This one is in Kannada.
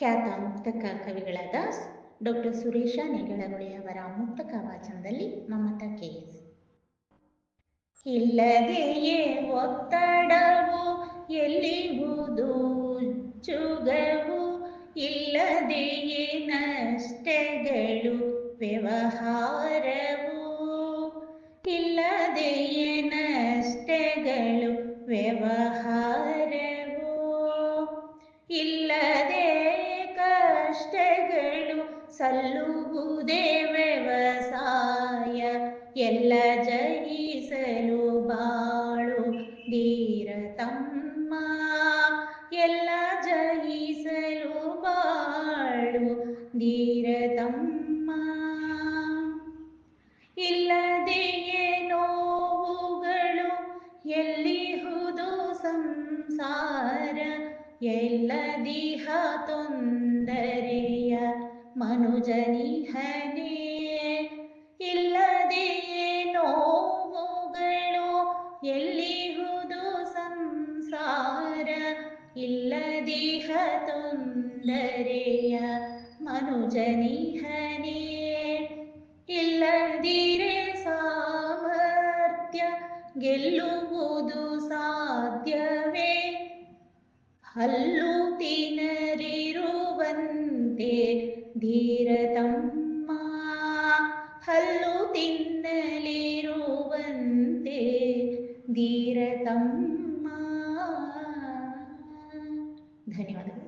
ಖ್ಯಾತ ಮುಕ್ತಕ ಕವಿಗಳಾದ ಡಾಕ್ಟರ್ ಸುರೇಶ ನೆಗಳಗೊಳಿಯವರ ಮುಕ್ತಕ ವಾಚನದಲ್ಲಿ ಮಮತಾ ಕೆಎಸ್. ಇಲ್ಲದೆಯೇ ಒತ್ತಡವು ಎಲ್ಲಿಹುದು ಜುಗವು, ಇಲ್ಲದೆಯೇ ನಷ್ಟಗಳು ವ್ಯವಹಾರವು, ಇಲ್ಲದೆಯೇ ನಷ್ಟಗಳು ವ್ಯವಹಾರವು, ಇಲ್ಲದೆ ಕಷ್ಟಗಳು ಸಲ್ಲುವುದೇ ವ್ಯವಸಾಯ, ಎಲ್ಲ ಜಯಿಸಲು ಬಾಳು ಧೀರತಮ್ಮ, ಎಲ್ಲ ಜಯಿಸಲು ಬಾಳು ಧೀರತಮ್ಮ. ಇಲ್ಲದೆಯೇ ನೋವುಗಳು ಎಲ್ಲಿಹುದು ಸಂಸಾರ, ಎಲ್ಲದಿಹ ತೊಂದರೆಯ ಮನುಜನಿಹನೇ, ಇಲ್ಲದೆಯೇ ನೋವುಗಳು ಎಲ್ಲಿಹುದು ಸಂಸಾರ, ಇಲ್ಲದಿಹ ತೊಂದರೆಯ ಮನುಜನಿಹನೇ, ಇಲ್ಲದಿರೆ ಸಾಮರ್ಥ್ಯ ಗೆಲ್ಲುವುದು ಸಾಧ್ಯವೇ, ಹಲ್ಲು ತಿನ್ನಲಿರುವಂತೆ ಧೀರತಮ್ಮ, ಹಲ್ಲು ತಿನ್ನಲಿರುವಂತೆ ಧೀರತಮ್ಮ. ಧನ್ಯವಾದಗಳು.